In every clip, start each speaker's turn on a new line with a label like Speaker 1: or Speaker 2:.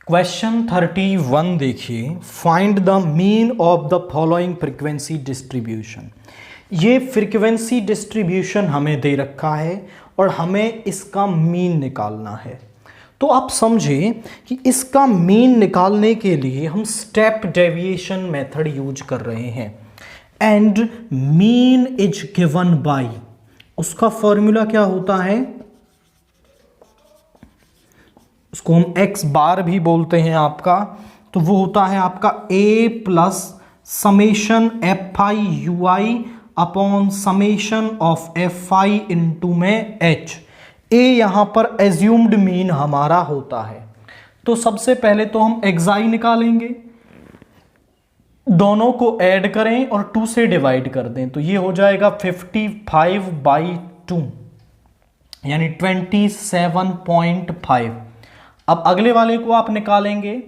Speaker 1: Question 31 देखिए, find the mean of the following frequency distribution. ये frequency distribution हमें दे रखा है और हमें इसका मीन निकालना है। तो आप समझें कि इसका मीन निकालने के लिए हम स्टेप डेविएशन मेथड यूज कर रहे हैं and mean is given by, उसका फॉर्मूला क्या होता है, उसको हम एक्स बार भी बोलते हैं आपका, तो वो होता है आपका A plus summation F I U I upon summation of F I into में एच। ए यहां पर एज्यूम्ड मीन हमारा होता है। तो सबसे पहले तो हम एक्साई निकालेंगे, दोनों को ऐड करें और 2 से डिवाइड कर दें, तो ये हो जाएगा 55/2 यानी 27.5। अब अगले वाले को आप निकालेंगे,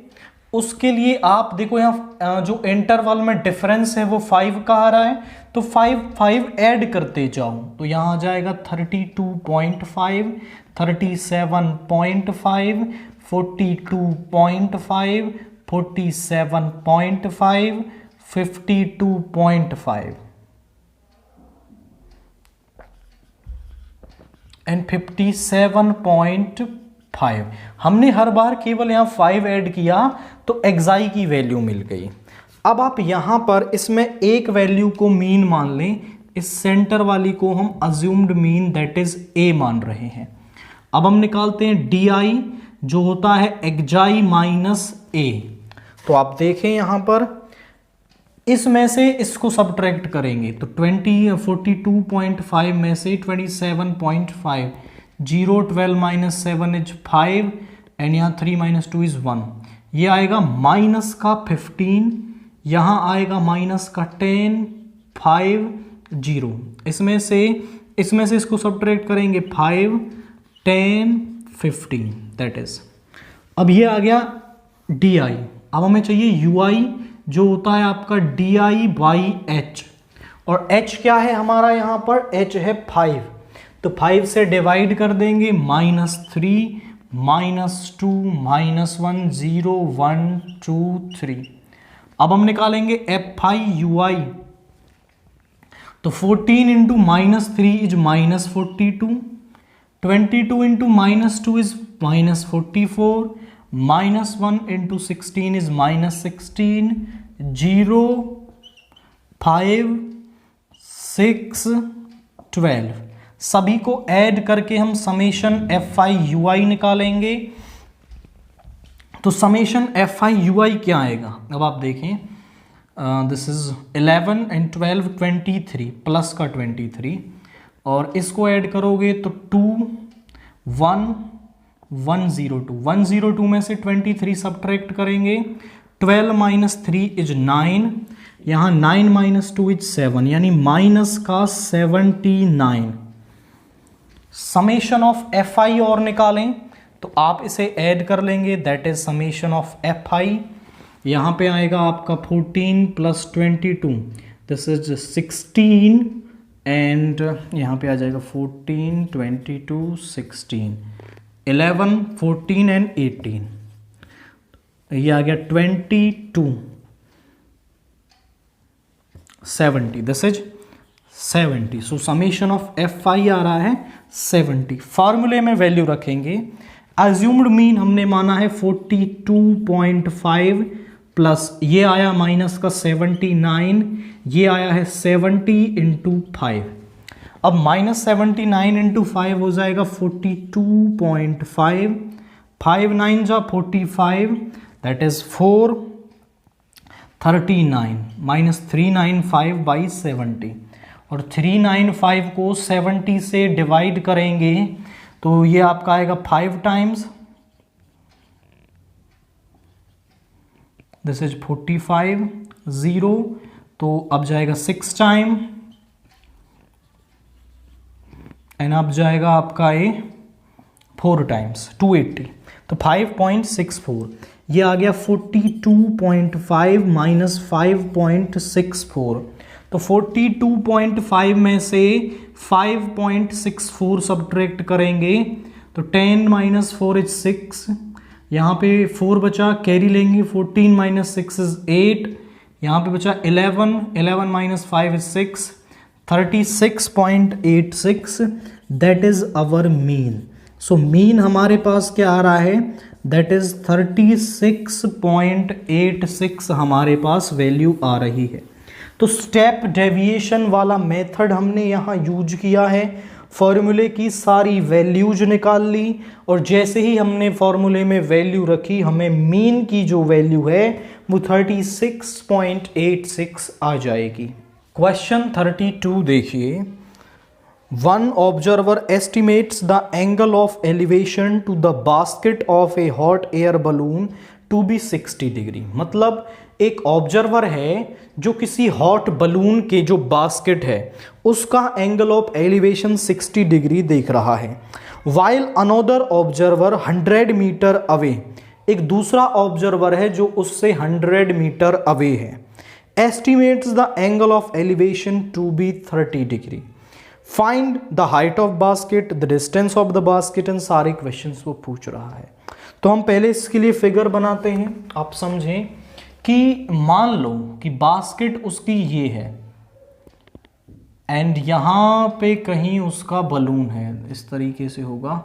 Speaker 1: उसके लिए आप देखो यहाँ जो इंटरवल में डिफरेंस है वो 5 का आ रहा है, तो 5 ऐड करते जाओ, तो यहाँ आ जाएगा 32.5, 37.5, 42.5, 47.5, 52.5 एंड 57.5। हमने हर बार केवल यहाँ 5 ऐड किया तो एक्साई की वैल्यू मिल गई। अब आप यहाँ पर इसमें एक वैल्यू को मीन मान लें, इस सेंटर वाली को हम अज्यूम्ड मीन दैट इज ए मान रहे हैं। अब हम निकालते हैं डी आई जो होता है एक्साई माइनस ए। तो आप देखें यहाँ पर इसमें से इसको सब्ट्रैक्ट करेंगे तो 42.5 में से 27.5, 0 12 माइनस 7 इज 5 एंड यहाँ 3 माइनस 2 इज 1। ये आएगा माइनस का 15, यहाँ आएगा माइनस का 10, 5, 0। इसमें से इसको सब्ट्रैक्ट करेंगे 5, 10, 15 दैट इज। अब ये आ गया डी आई। अब हमें चाहिए यू आई जो होता है आपका डी आई बाई एच, और एच क्या है हमारा यहाँ पर, एच है 5, तो 5 से डिवाइड कर देंगे, -3, -2, -1, 0, 1, 2, 3। अब हम निकालेंगे एफ आई यू आई, तो 14 into -3 is -42, 22 into -2 is -44, -1 into 16 is -16, 0, 5, 6, 12। सभी को ऐड करके हम समेशन एफ आई यू आई निकालेंगे। तो समेशन एफ आई यू आई क्या आएगा, अब आप देखें, दिस इज 11 एंड 12 23 प्लस का 23, और इसको ऐड करोगे तो 2, 1, 102, 102 में से 23 सब्ट्रैक्ट करेंगे, 12 माइनस 3 इज 9, यहाँ 9 माइनस 2 इज 7 यानी माइनस का 79। समेशन ऑफ एफ आई और निकालें तो आप इसे ऐड कर लेंगे, that is summation of F आई। यहाँ पे आएगा आपका 14 प्लस 22, दिस इज 16 एंड यहाँ पे आ जाएगा 14, 22, 16, 11, 14 एंड 18, ये आ गया 22, 70, this is 70। So summation of F I आ रहा है 70। फॉर्मूले में वैल्यू रखेंगे, अज्यूम्ड मीन हमने माना है 42.5 प्लस ये आया माइनस का 79, ये आया है 70 इंटू 5। अब -79 इंटू 5 हो जाएगा 42.5, 5 9 जा 45 दैट इज 439 -395 बाई 70, और 395 को 70 से डिवाइड करेंगे तो ये आपका आएगा 5 टाइम्स, दिस इज 45, 0, तो अब जाएगा 6 टाइम एंड अब जाएगा आपका ये 4 टाइम्स 280, तो 5.64। ये आ गया 42.5 माइनस 5.64, तो 42.5 में से 5.64 सब्ट्रैक्ट करेंगे तो 10 माइनस 4 इज 6, यहाँ पे 4 बचा, कैरी लेंगे, 14 माइनस 6 इज 8, यहाँ पे बचा 11, 11 minus 5 is 6, 36.86, that is our mean. So mean हमारे पास क्या आ रहा है, दैट इज 36.86 हमारे पास वैल्यू आ रही है। तो स्टेप डेविएशन वाला मेथड हमने यहाँ यूज किया है, फॉर्मूले की सारी वैल्यूज निकाल ली, और जैसे ही हमने फॉर्मूले में वैल्यू रखी हमें मीन की जो वैल्यू है वो 36.86 आ जाएगी। क्वेश्चन 32 देखिए, one observer estimates the angle of elevation to the basket of a hot air balloon to be 60 degree. मतलब एक ऑब्जर्वर है जो किसी हॉट बलून के जो बास्केट है उसका एंगल ऑफ एलिवेशन 60 डिग्री देख रहा है। While another observer 100 metre away, एक दूसरा ऑब्जर्वर है जो उससे 100 मीटर अवे है, estimates the angle of elevation to be 30 degree. Find the height of basket, the distance of the basket, and सारे क्वेश्चंस वो पूछ रहा है। तो हम पहले इसके लिए फिगर बनाते हैं। आप समझें कि मान लो कि बास्केट उसकी ये है एंड यहां पे कहीं उसका बलून है, इस तरीके से होगा,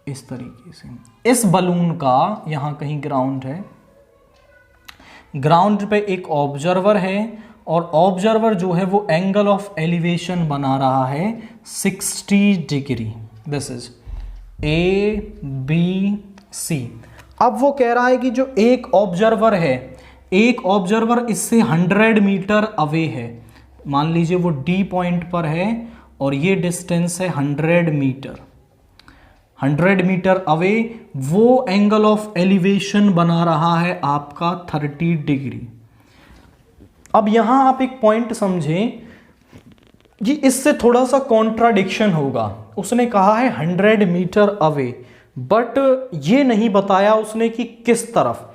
Speaker 1: इस तरीके से। इस बलून का यहां कहीं ग्राउंड है, ग्राउंड पे एक ऑब्जर्वर है और ऑब्जर्वर जो है वो एंगल ऑफ एलिवेशन बना रहा है 60 डिग्री। This is ABC। अब वो कह रहा है कि जो एक ऑब्जर्वर है, एक ऑब्जर्वर इससे 100 मीटर अवे है, मान लीजिए वो D पॉइंट पर है और ये डिस्टेंस है 100 मीटर, 100 मीटर अवे, वो एंगल ऑफ एलिवेशन बना रहा है आपका 30 डिग्री। अब यहां आप एक पॉइंट समझें कि इससे थोड़ा सा कॉन्ट्राडिक्शन होगा। उसने कहा है 100 मीटर अवे, बट ये नहीं बताया उसने कि किस तरफ।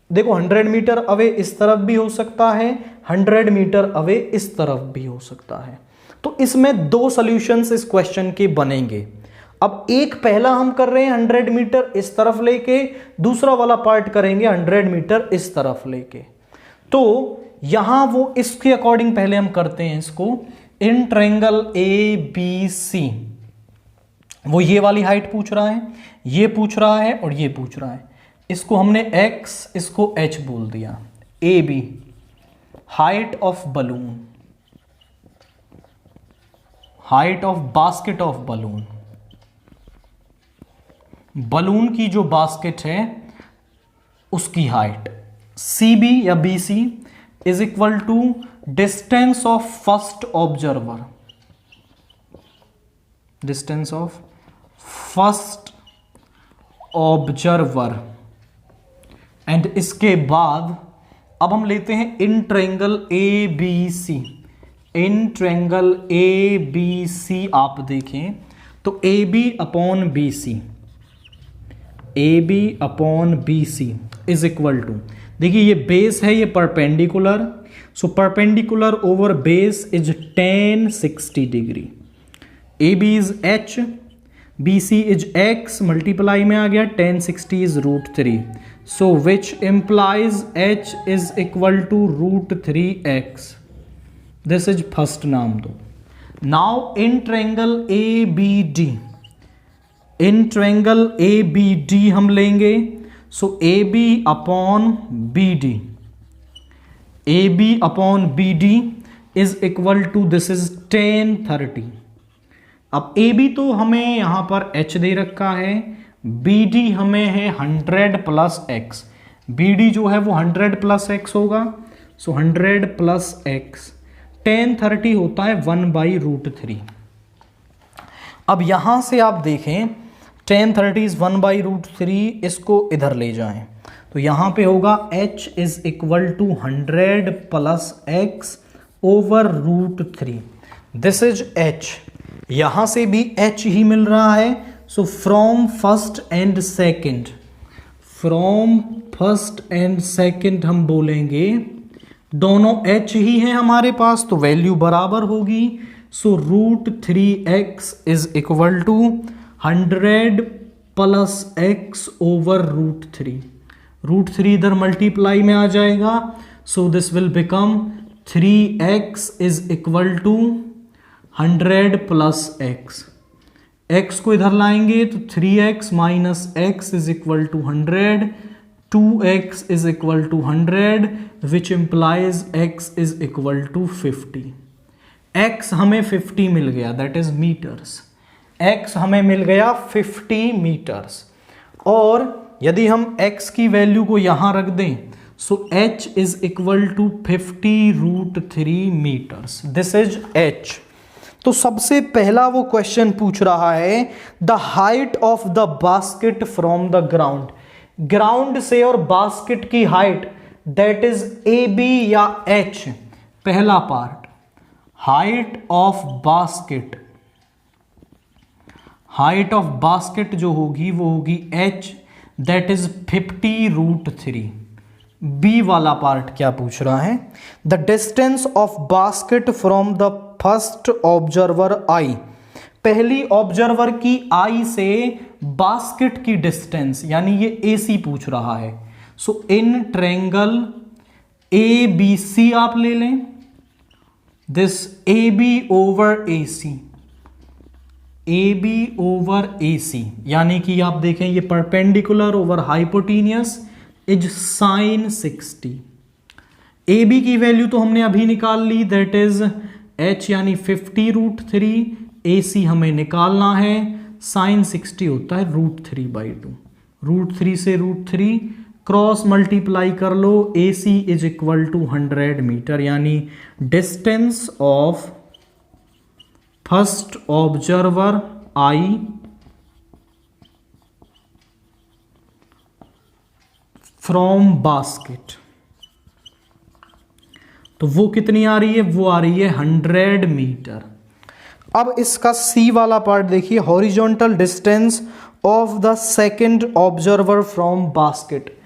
Speaker 1: देखो 100 मीटर अवे इस तरफ भी हो सकता है, 100 मीटर अवे इस तरफ भी हो सकता है। तो इसमें दो सॉल्यूशंस इस क्वेश्चन के बनेंगे। अब एक पहला हम कर रहे हैं 100 मीटर इस तरफ लेके, दूसरा वाला पार्ट करेंगे 100 मीटर इस तरफ लेके। तो यहां वो इसके अकॉर्डिंग पहले हम करते हैं इसको। इन ट्रायंगल ABC वो ये वाली हाइट पूछ रहा है, ये पूछ रहा है और ये पूछ रहा है। इसको हमने X, इसको H बोल दिया। AB height of balloon, height of basket of balloon, balloon की जो बास्केट है उसकी हाइट। CB या BC is equal to distance of first observer, distance of first observer, and इसके बाद अब हम लेते हैं in triangle ABC। In triangle ABC आप देखें तो AB upon BC, AB upon BC is equal to, देखिए ये बेस है, ये perpendicular, so perpendicular over base is tan 60 degree. AB is H, BC is X, multiply में आ गया, tan 60 is √3, so which implies H is equal to √3x। This is first नाम दो। Now in triangle ABD, in triangle ABD हम लेंगे, so AB upon BD, AB upon BD is equal to, this is tan 30। अब AB तो हमें यहां पर H दे रखा है, BD हमें है 100 प्लस X, BD जो है वो 100 प्लस X होगा, सो 100 प्लस X, tan 30 होता है 1/√3। अब यहां से आप देखें tan 30 इज 1/√3, इसको इधर ले जाएं तो यहां पे होगा H is equal to 100 plus X over √3। This is H, यहां से भी H ही मिल रहा है। So from first and second, from first and second हम बोलेंगे दोनों H ही हैं हमारे पास, तो वैल्यू बराबर होगी। So √3x is equal to 100 plus x over √3। √3 इधर मल्टीप्लाई में आ जाएगा, so this will become 3x is equal to 100 plus x। x को इधर लाएंगे तो 3x minus x is equal to 100, 2x is equal to 100 which implies x is equal to 50। x हमें 50 मिल गया, दैट इज मीटर्स। x हमें मिल गया 50 metres. और यदि हम x की वैल्यू को यहां रख दें, so h is equal to 50√3 metres. This is h। तो सबसे पहला वो क्वेश्चन पूछ रहा है the height of the basket from the ground. Ground से और बास्केट की height that is A B या h। पहला part height of basket, height of basket जो होगी वो होगी h दैट इज 50√3। बी वाला पार्ट क्या पूछ रहा है, the distance of basket from the first observer आई। पहली ऑब्जर्वर की आई से बास्केट की डिस्टेंस, यानी ये AC पूछ रहा है। सो इन ट्रायंगल ABC आप ले लें, this AB over AC, AB over AC, यानी कि आप देखें ये perpendicular over hypotenuse is sin 60। AB की वैल्यू तो हमने अभी निकाल ली, दैट इज h यानी 50√3, AC हमें निकालना है, sin 60 होता है √3/2। √3 से √3 क्रॉस मल्टीप्लाई कर लो, AC is equal to 100 metre, यानी distance of first observer I from basket, तो वो कितनी आ रही है, वो आ रही है 100 मीटर। अब इसका सी वाला पार्ट देखिए, horizontal distance of the second observer from basket.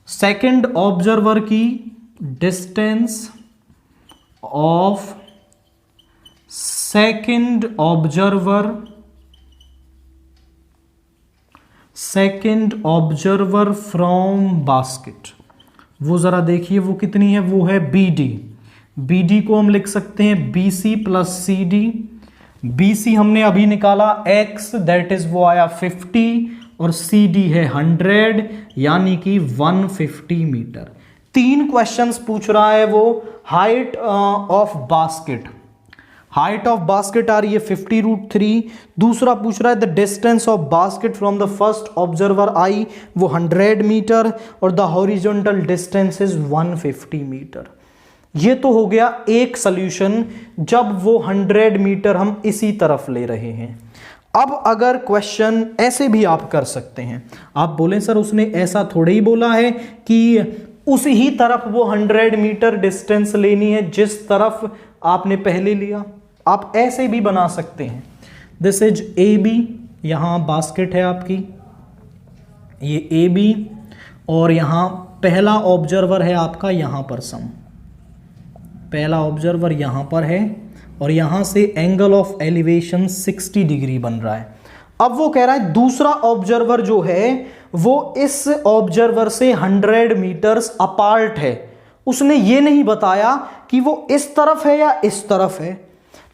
Speaker 1: Second observer की distance of second observer from basket, वो जरा देखिए वो कितनी है, वो है BD को हम लिख सकते हैं BC प्लस CD। BC हमने अभी निकाला x, दैट इज वो आया 50 और CD है 100, यानी कि 150 मीटर। 3 क्वेश्चंस पूछ रहा है वो height of basket. Height of basket आ रही है 50√3। दूसरा पूछ रहा है the distance of basket from the first observer I, वो 100 मीटर, और the horizontal distance is 150 metre. ये तो हो गया एक सॉल्यूशन जब वो 100 मीटर हम इसी तरफ ले रहे हैं। अब अगर क्वेश्चन ऐसे भी आप कर सकते हैं, आप बोलें सर उसने ऐसा थोड़े ही बोला है कि उसी ही तरफ वो 100 मीटर डिस्टेंस लेनी है जिस तरफ आपने पहले लिया। आप ऐसे भी बना सकते हैं, दिस इज AB, यहां बास्केट है आपकी, ये AB, और यहां पहला ऑब्जर्वर है आपका, यहां पर सम, पहला ऑब्जर्वर यहां पर है, और यहां से एंगल ऑफ एलिवेशन 60 डिग्री बन रहा है। अब वो कह रहा है दूसरा ऑब्जर्वर जो है वो इस ऑब्जर्वर से 100 मीटर्स अपार्ट है। उसने ये नहीं बताया कि वो इस तरफ है या इस तरफ है,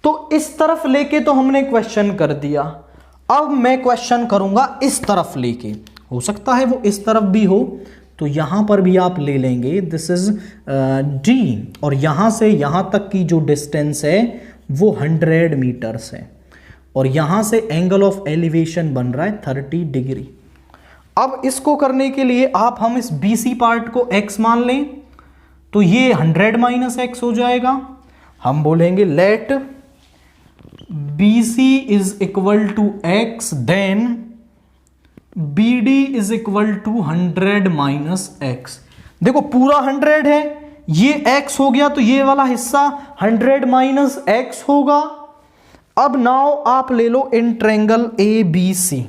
Speaker 1: तो इस तरफ लेके तो हमने क्वेश्चन कर दिया। अब मैं क्वेश्चन करूंगा इस तरफ लेके, हो सकता है वो इस तरफ भी हो, तो यहां पर भी आप ले लेंगे, दिस इज D, और यहां से यहां तक की जो डिस्टेंस है वो 100 मीटर्स है, और यहां से एंगल ऑफ एलिवेशन बन रहा है 30 डिग्री। अब इसको करने के लिए हम इस BC पार्ट को x मान लें, तो ये 100 माइनस x हो जाएगा। हम बोलेंगे let BC is equal to x, then BD is equal to 100 minus x। देखो पूरा 100 है, ये x हो गया, तो ये वाला हिस्सा 100 माइनस x होगा। अब नाउ आप ले लो in triangle ABC,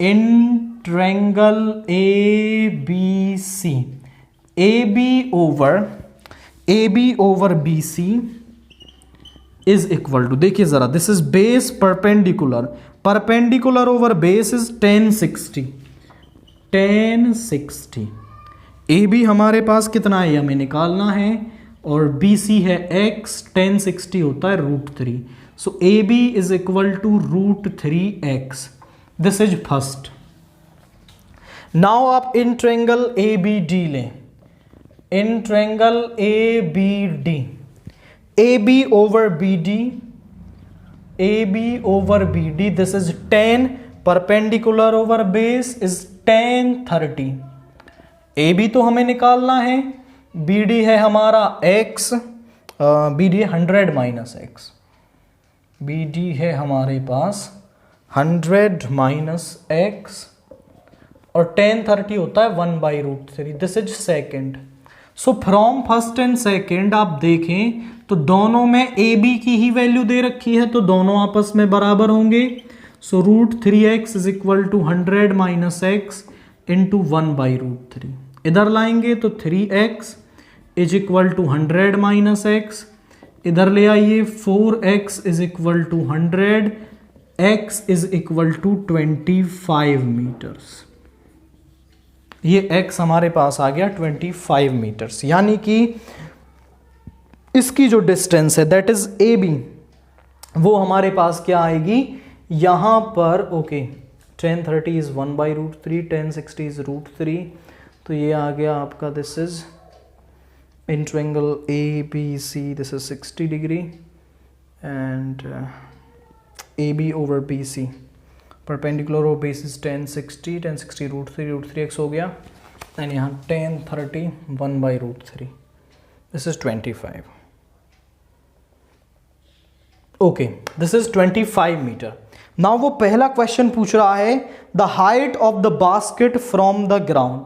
Speaker 1: in triangle ABC, AB over BC is equal to, देखिए जरा, this is base perpendicular, perpendicular over base is 1060, 1060। A B हमारे पास कितना है, हमें निकालना है, और बी सी है x, 1060 होता है √3। So A B is equal to √3x। This is first. Now आप in triangle A B D लें, in triangle A B D, A B over B D, A B over B D, this is 10, perpendicular over base is 1030। A B तो हमें निकालना है, B D है हमारा x, B D 100 minus x, B D है हमारे पास 100 minus x, और 1030 होता है 1/√3। This is second. So from first and second आप देखें तो दोनों में ए बी की ही वैल्यू दे रखी है, तो दोनों आपस में बराबर होंगे। So √3x is equal to 100 minus x into 1/√3। इधर लाएंगे तो 3x is equal to 100 minus x, इधर ले आइए 4x is equal to 100, x is equal to 25 metres. ये x हमारे पास आ गया 25 मीटर्स, यानी कि इसकी जो डिस्टेंस है दैट इज ए बी, वो हमारे पास क्या आएगी यहां पर। ओके 1030 इज 1/√3, 1060 इज √3, तो ये आ गया आपका, this is in triangle A B C, this is 60 degree, and A B over B C, perpendicular over base is 1060, 1060 √3x हो गया, एंड यहाँ 1030 1/√3, this is 25। Okay, this is 25 metre. Now वो पहला क्वेश्चन पूछ रहा है the height of the basket from the ground.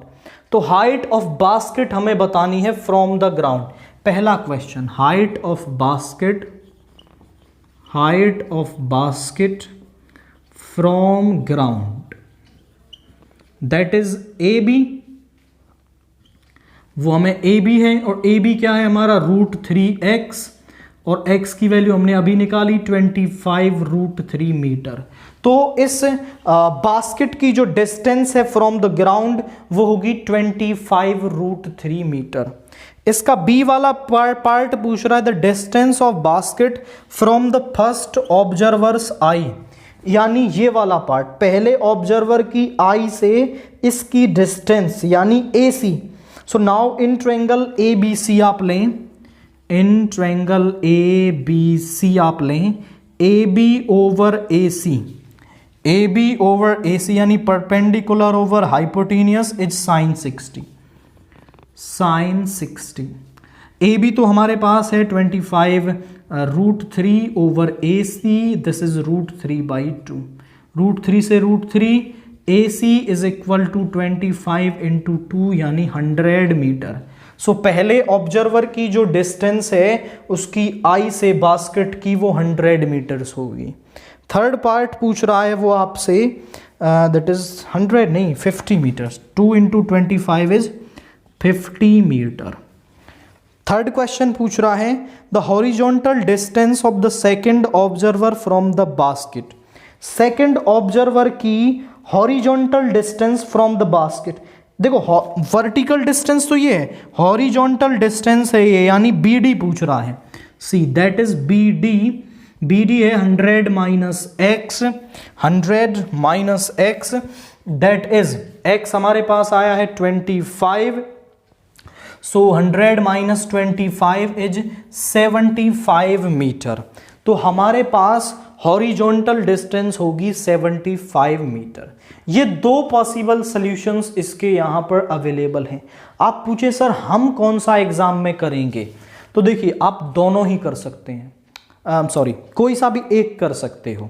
Speaker 1: तो height of basket हमें बतानी है फ्रॉम द ग्राउंड। पहला question, height of basket, height of basket from ground, that is A B, वो हमें ए बी है, और ए बी क्या है हमारा √3x, और x की वैल्यू हमने अभी निकाली 25√3 मीटर। तो इस बास्केट की जो डिस्टेंस है फ्रॉम द ग्राउंड वो होगी 25√3 मीटर। इसका बी वाला पार्ट पूछ रहा है the distance of basket from the first observers I, यानी ये वाला पार्ट पहले ऑब्जर्वर की आई से इसकी डिस्टेंस यानी A C. So now in triangle A B C आप लें, in triangle A B C आप लें, A B over A C, A B over A C यानी perpendicular over hypotenuse is sin 60, sin 60। A B तो हमारे पास है 25√3 over A C, this is √3/2, √3 से √3, A C is equal to 25 into 2 यानी 100 metre. सो पहले ऑब्जर्वर की जो डिस्टेंस है उसकी आई से बास्केट की वो 100 मीटर्स होगी। थर्ड पार्ट पूछ रहा है वो आपसे दैट इज 100 नहीं 50 metres, 2 into 25 is 50 metre. Third question पूछ रहा है the horizontal distance of the second observer from the basket, second observer की horizontal distance from the basket. देखो वर्टिकल डिस्टेंस तो ये है, हॉरिजॉन्टल डिस्टेंस है ये, यानी बी डी पूछ रहा है, see that is B D, B D है 100 minus x, 100 minus x, that is x हमारे पास आया है 25, सो 100 माइनस 25 इज 75 मीटर। तो हमारे पास हॉरिजॉन्टल डिस्टेंस होगी 75 मीटर। ये दो पॉसिबल सॉल्यूशंस इसके यहाँ पर अवेलेबल हैं। आप पूछे सर हम कौन सा एग्जाम में करेंगे, तो देखिए आप दोनों ही कर सकते हैं, सॉरी कोई सा भी एक कर सकते हो,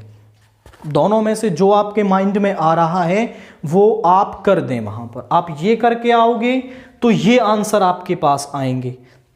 Speaker 1: दोनों में से जो आपके माइंड में आ रहा है वो आप कर दें। वहां पर आप ये करके आओगे तो ये आंसर आपके पास आएंगे,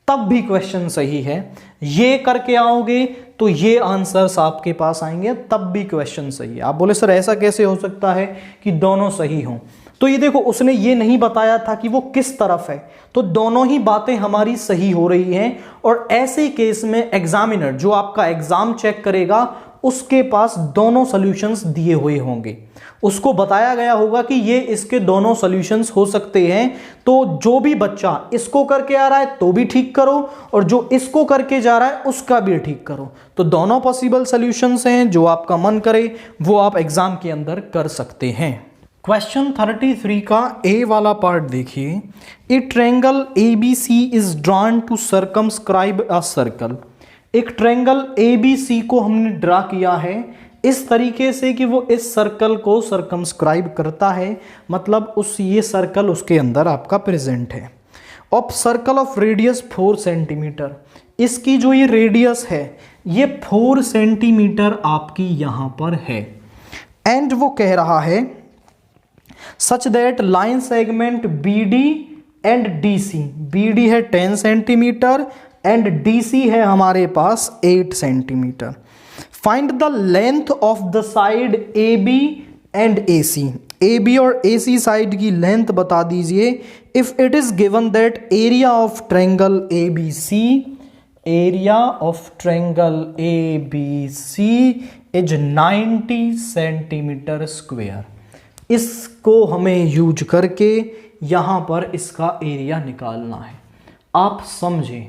Speaker 1: तब भी क्वेश्चन सही है। ये करके आओगे तो ये आंसर्स आपके पास आएंगे, तब भी क्वेश्चन सही है। आप बोले सर ऐसा कैसे हो सकता है कि दोनों सही हों, तो ये देखो उसने ये नहीं बताया था कि वो किस तरफ है, तो दोनों ही बातें हमारी सही हो रही हैं। और ऐसे केस में एग्जामिनर जो आपका एग्जाम चेक करेगा उसके पास दोनों सॉल्यूशंस दिए हुए होंगे, उसको बताया गया होगा कि ये इसके दोनों सॉल्यूशंस हो सकते हैं। तो जो भी बच्चा इसको करके आ रहा है तो भी ठीक करो, और जो इसको करके जा रहा है उसका भी ठीक करो। तो दोनों पॉसिबल सॉल्यूशंस हैं, जो आपका मन करे वो आप एग्जाम के अंदर कर सकते हैं। क्वेश्चन 33 का ए वाला पार्ट देखिए। A triangle ABC is drawn to circumscribe a circle. एक ट्रायंगल ABC को हमने ड्रा किया है इस तरीके से कि वो इस सर्कल को सर्कमस्क्राइब करता है, मतलब ये सर्कल उसके अंदर आपका प्रेजेंट है। Of circle of radius 4 centimetre, इसकी जो ये रेडियस है ये 4 सेंटीमीटर आपकी यहां पर है। एंड वो कह रहा है such that line segment BD and DC, BD है 10 सेंटीमीटर एंड DC है हमारे पास 8 centimetre. Find the length of the side AB and AC, AB और AC साइड की लेंथ बता दीजिए। If it is given that area of triangle ABC, area of triangle ABC is 90 centimetre square. इसको हमें use करके यहां पर इसका एरिया निकालना है। आप समझें,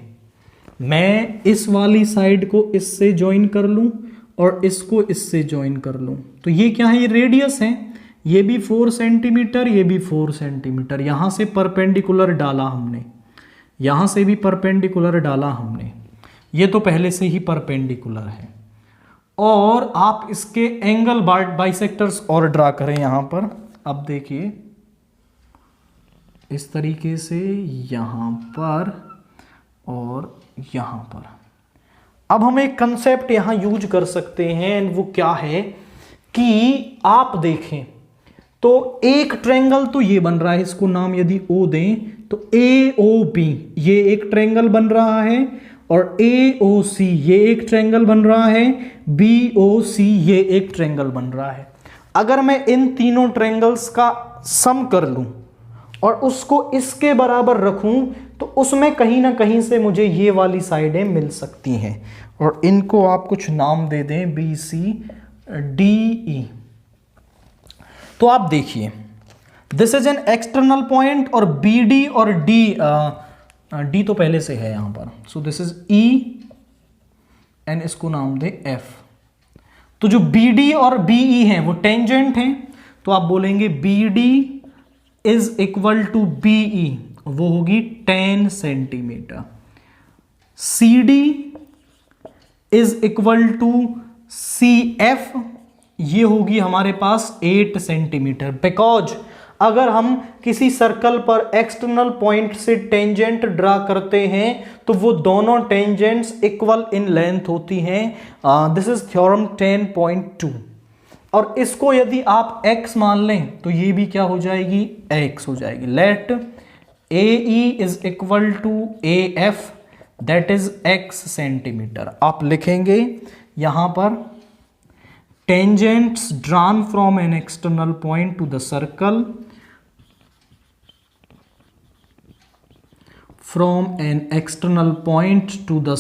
Speaker 1: मैं इस वाली साइड को इससे ज्वाइन कर लूं और इसको इससे ज्वाइन कर लूं, तो ये क्या है, ये रेडियस है, ये भी 4 सेंटीमीटर, ये भी 4 सेंटीमीटर। यहां से परपेंडिकुलर डाला हमने, यहां से भी परपेंडिकुलर डाला हमने, ये तो पहले से ही परपेंडिकुलर है। और आप इसके एंगल बाइसेक्टर्स और ड्रा करें यहां पर। अब देखिए इस तरीके से यहां पर और यहां पर। अब हम एक कंसेप्ट यहां यूज कर सकते हैं, वो क्या है कि आप देखें तो एक ट्रायंगल तो ये बन रहा है, इसको नाम यदि O दें तो AOB ये एक ट्रायंगल बन रहा है, और AOC ये एक ट्रायंगल बन रहा है, BOC ये एक ट्रायंगल बन रहा है। अगर मैं इन तीनों ट्रायंगल्स का सम कर लूं और उसको इसके बराबर रखूं तो उसमें कहीं ना कहीं से मुझे ये वाली साइडें मिल सकती हैं, और इनको आप कुछ नाम दे दें BCDE। तो आप देखिए this is an external point, और BD और D तो पहले से है यहां पर, so this is E and इसको नाम दे F। तो जो BD और BE हैं वो टेंजेंट हैं, तो आप बोलेंगे BD is equal to BE, वो होगी 10 centimetre. CD is equal to CF, ये होगी हमारे पास 8 सेंटीमीटर। बिकॉज अगर हम किसी सर्कल पर एक्सटर्नल पॉइंट से टेंजेंट ड्रा करते हैं तो वो दोनों टेंजेंट्स इक्वल इन लेंथ होती हैं। This is theorem 10.2। और इसको यदि आप x मान लें तो ये भी क्या हो जाएगी, x हो जाएगी। Let AE is equal to AF that is x centimetre. आप लिखेंगे यहां पर tangents drawn from an external point to the circle, from an external point to the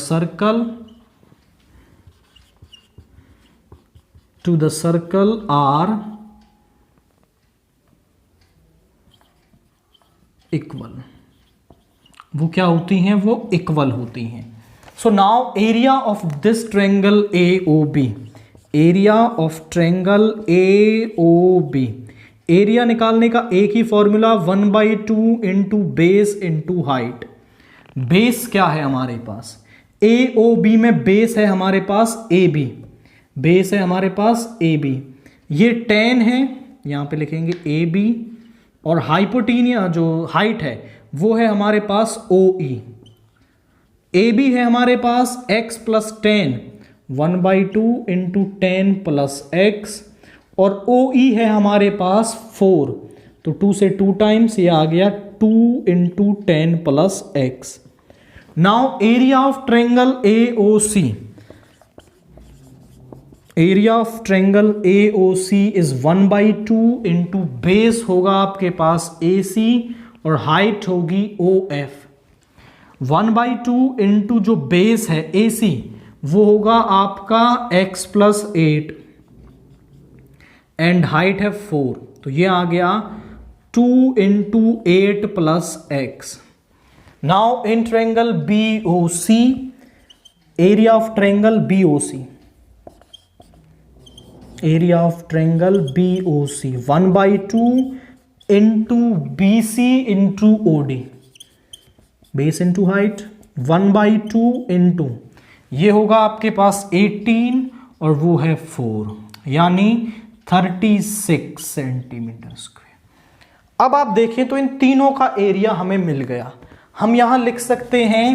Speaker 1: circle are equal। वो क्या होती हैं, वो इक्वल होती हैं। So now area of this triangle AOB, area of triangle AOB, area निकालने का एक ही formula 1/2 into base into height. Base क्या है हमारे पास, AOB में बेस है हमारे पास AB, बेस है हमारे पास AB, ये 10 है, यहां पे लिखेंगे AB, और हाइपोटेनिया जो हाइट है वो है हमारे पास OE। AB है हमारे पास x plus 10, 1/2 into 10 plus x, और OE है हमारे पास 4, तो 2 से 2 टाइम्स, ये आ गया 2 into 10 plus x। Now area of triangle AOC, area of triangle AOC is 1/2 into base होगा आपके पास AC और हाइट होगी OF। 1/2 इंटू जो बेस है AC वो होगा आपका x प्लस 8 एंड हाइट है 4, तो ये आ गया 2 into 8 plus x. Now in triangle BOC, area of triangle BOC, area of triangle BOC 1/2 into BC into OD, base into height 1/2 into, ये होगा आपके पास 18 और वो है 4, यानी 36 सेंटीमीटर स्क्वायर। अब आप देखें तो इन तीनों का एरिया हमें मिल गया। हम यहां लिख सकते हैं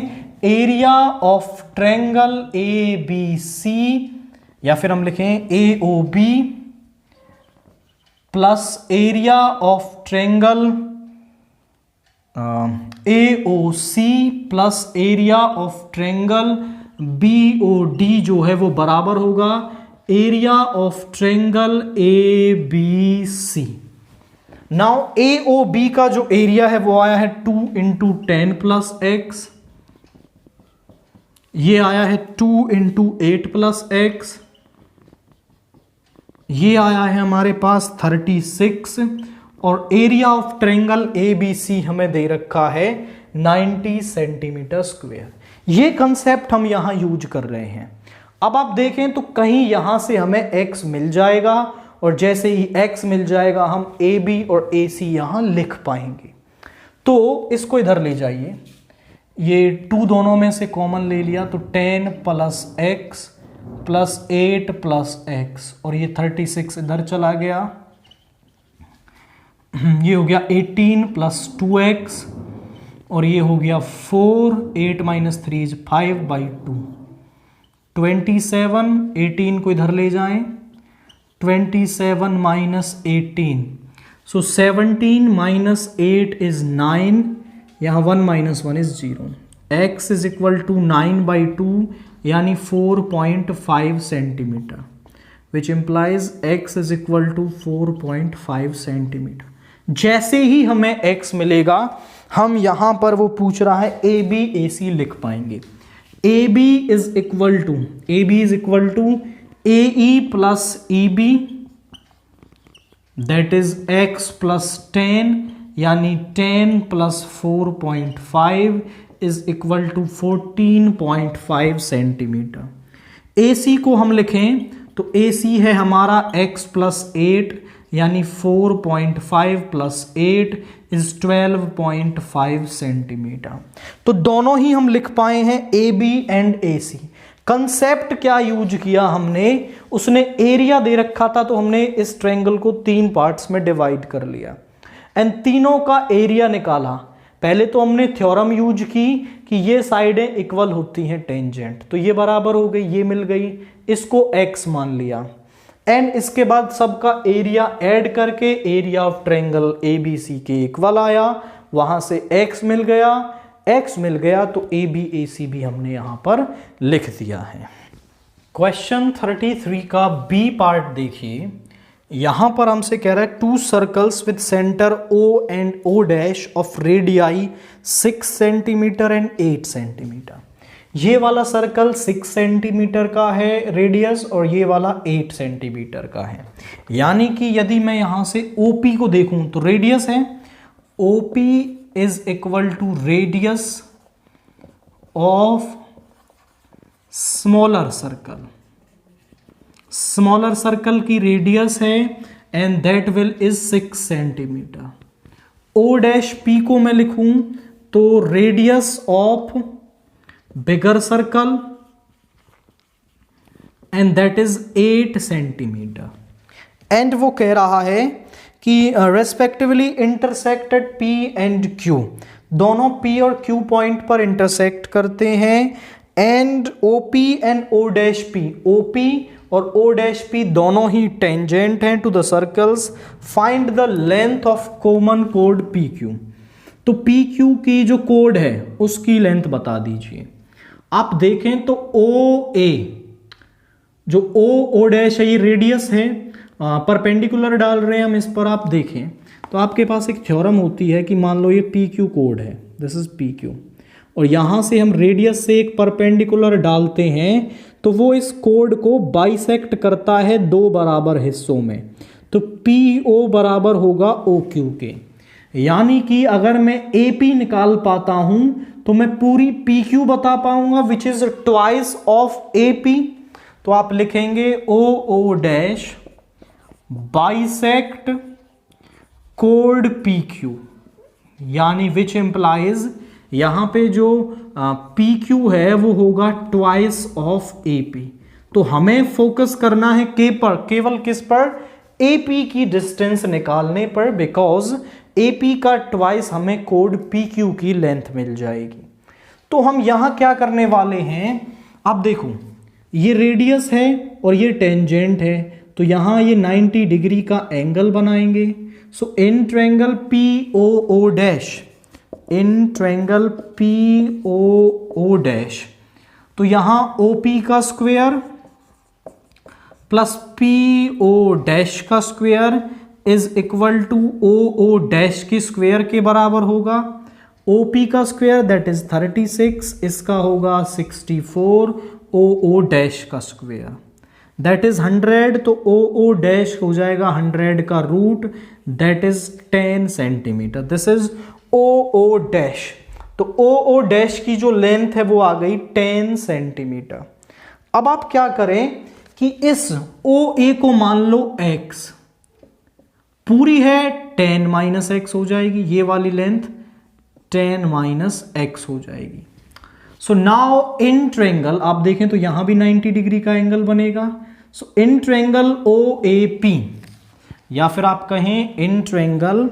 Speaker 1: एरिया ऑफ ट्रायंगल ABC, या फिर हम लिखें AOB plus area of triangle AOC plus area of triangle BOD जो है वो बराबर होगा area of triangle ABC। Now AOB का जो एरिया है वो आया है 2 इंटू 10 प्लस एक्स, ये आया है 2 इंटू 8 प्लस एक्स, ये आया है हमारे पास 36, और एरिया ऑफ ट्रायंगल ABC हमें दे रखा है 90 सेंटीमीटर स्क्वायर। ये कंसेप्ट हम यहां यूज कर रहे हैं। अब आप देखें तो कहीं यहां से हमें x मिल जाएगा, और जैसे ही x मिल जाएगा हम AB और AC यहां लिख पाएंगे। तो इसको इधर ले जाइए, ये 2 दोनों में से कॉमन ले लिया तो 10 plus x plus 8 plus x, और ये 36 इधर चला गया, ये हो गया 18 प्लस 2x, और ये हो गया 4, 8 माइनस 3 इज 5/2, 27, 18 को इधर ले जाएं, 27 माइनस 18, सो 17 माइनस 8 इज 9, यहाँ 1 minus 1 is 0, x is equal to 9/2 यानी 4.5 centimetre, which implies x is equal to 4.5 centimetre. जैसे ही हमें x मिलेगा हम यहां पर वो पूछ रहा है AB AC लिख पाएंगे। AB is equal to AE plus EB, that is x plus 10, यानी 10 plus 4.5 is equal to 14.5 centimetre. AC को हम लिखें तो AC है हमारा x प्लस 8, यानी 4.5 प्लस 8 इज 12.5 सेंटीमीटर। तो दोनों ही हम लिख पाए हैं AB एंड AC। कंसेप्ट क्या यूज किया हमने, उसने एरिया दे रखा था तो हमने इस ट्रायंगल को 3 पार्ट्स में डिवाइड कर लिया एंड तीनों का एरिया निकाला। पहले तो हमने थ्योरम यूज की कि ये साइडें इक्वल होती हैं टेंजेंट, तो ये बराबर हो गई, ये मिल गई, इसको x मान लिया एंड इसके बाद सबका एरिया ऐड करके एरिया ऑफ ट्रायंगल ABC के इक्वल आया, वहां से x मिल गया तो ABAC भी हमने यहां पर लिख दिया है। क्वेश्चन 33 का B पार्ट देखिए, यहां पर हमसे कह रहा है 2 circles with centre O and O dash of radii 6 centimetre and 8 centimetre. ये वाला सर्कल 6 सेंटीमीटर का है रेडियस और ये वाला 8 सेंटीमीटर का है, यानी कि यदि मैं यहां से OP को देखूं तो रेडियस है, OP is equal to radius of smaller circle की रेडियस है and that will is 6 centimetre. O dash P को मैं लिखूं तो radius of bigger circle and that is 8 centimetre and वो कह रहा है कि respectively intersected P and Q, दोनों P और Q पॉइंट पर इंटरसेक्ट करते हैं and OP and O dash P, OP और O डैश P दोनों ही टेंजेंट हैं to the circles. Find the length of common कोड PQ। तो PQ की जो कोड है उसकी लेंथ बता दीजिए। आप देखें तो OA, जो O डैश है ये रेडियस है, परपेंडिकुलर डाल रहे हैं हम इस पर। आप देखें तो आपके पास एक थ्योरम होती है कि मान लो ये PQ कोड है, दिस इज PQ, और यहां से हम रेडियस से एक परपेंडिकुलर डालते हैं तो वो इस कोड को बाइसेक्ट करता है दो बराबर हिस्सों में। तो PO बराबर होगा OQ के, यानी कि अगर मैं AP निकाल पाता हूं तो मैं पूरी PQ बता पाऊंगा which is twice of AP। तो आप लिखेंगे OO dash bisect code PQ, यानी विच इंप्लाइज यहां पे जो PQ है वो होगा ट्वाइस ऑफ AP। तो हमें फोकस करना है केवल किस पर, AP की डिस्टेंस निकालने पर, बिकॉज AP का ट्वाइस हमें कोड PQ की लेंथ मिल जाएगी। तो हम यहां क्या करने वाले हैं, अब देखो ये रेडियस है और ये टेंजेंट है, तो यहां ये 90 डिग्री का एंगल बनाएंगे। So in triangle POO dash, in triangle POO dash, तो यहां OP का स्क्वायर प्लस PO डैश का square is equal to OO dash के स्क्वायर के बराबर होगा। OP का स्क्वायर दैट इज 36, इसका होगा 64, OO डैश का स्क्वायर दैट इज 100, तो OO डैश हो जाएगा 100 का root that is 10 centimetre. This is OO dash. तो OO डैश की जो लेंथ है वो आ गई 10 सेंटीमीटर। अब आप क्या करें कि इस OA को मान लो x, पूरी है 10 माइनस एक्स हो जाएगी, ये वाली लेंथ 10 माइनस एक्स हो जाएगी। सो नाउ इन ट्रायंगल आप देखें तो यहां भी 90 डिग्री का एंगल बनेगा। सो इन ट्रायंगल OAP, या फिर आप कहें इन ट्रायंगल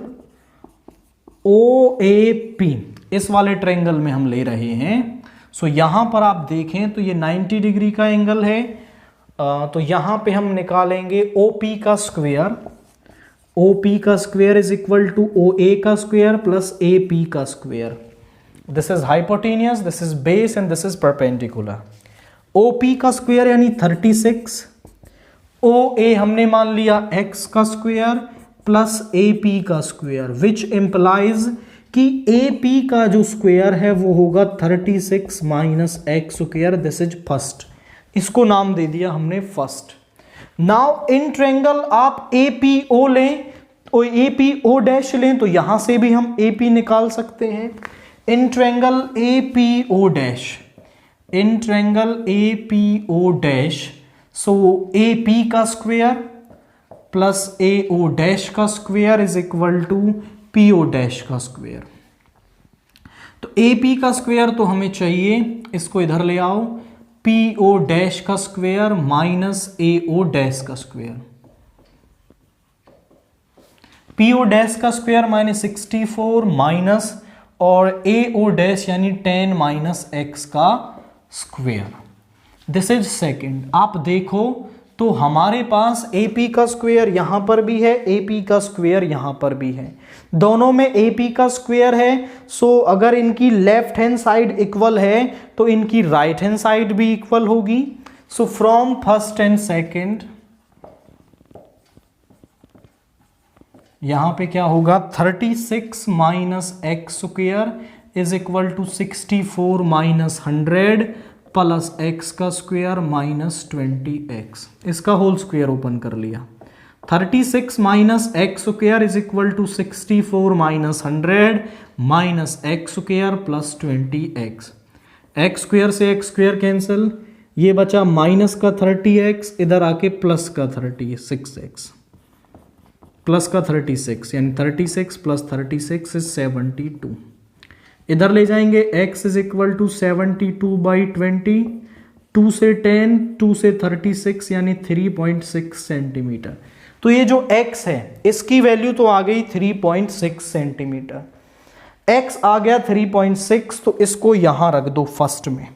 Speaker 1: OAP, इस वाले ट्रायंगल में हम ले रहे हैं। सो यहां पर आप देखें तो ये 90 डिग्री का एंगल है, तो यहां पे हम निकालेंगे OP का स्क्वायर। OP का square is equal to OA का स्क्वायर प्लस AP का square. This is hypotenuse, this is base and this is perpendicular. OP का स्क्वायर यानी 36, OA हमने मान लिया x का स्क्वायर प्लस AP का स्क्वायर, विच इंप्लाइज कि AP का जो स्क्वायर है वो होगा 36 minus x square. This is first, इसको नाम दे दिया हमने फर्स्ट। नाउ इन ट्रायंगल आप APO लें और APO डैश लें, तो यहां से भी हम AP निकाल सकते हैं। In triangle APO dash, in triangle APO dash, so AP का स्क्वायर प्लस AO डैश का square is equal to PO dash का स्क्वायर। तो AP का स्क्वायर तो हमें चाहिए, इसको इधर ले आओ, PO डैश का स्क्वायर माइनस AO डैश का स्क्वायर। PO डैश का स्क्वायर माइनस 64 माइनस और AO डैश यानी 10 माइनस एक्स का स्क्वायर। This is second. आप देखो तो हमारे पास AP का स्क्वायर यहां पर भी है, AP का स्क्वायर यहां पर भी है, दोनों में AP का स्क्वायर है। सो अगर इनकी लेफ्ट हैंड साइड इक्वल है तो इनकी राइट हैंड साइड भी इक्वल होगी। So from first and second यहां पे क्या होगा, 36 minus x square is equal to 64 minus 100 plus x का स्क्वायर माइनस 20x, इसका होल स्क्वायर ओपन कर लिया। 36 minus x square is equal to 64 minus 100 minus x square plus 20x। X square से x square cancel, ये बचा minus का 30x, इधर आके प्लस का 36x, प्लस का 36 यानी 36 प्लस 36 इज 72। इधर ले जाएंगे x is equal to 72 by 20, 2 से 10, 2 से 36 यानी 3.6 सेंटीमीटर। तो ये जो x है इसकी वैल्यू तो आ गई 3.6 सेंटीमीटर। x आ गया 3.6, तो इसको यहां रख दो फर्स्ट में।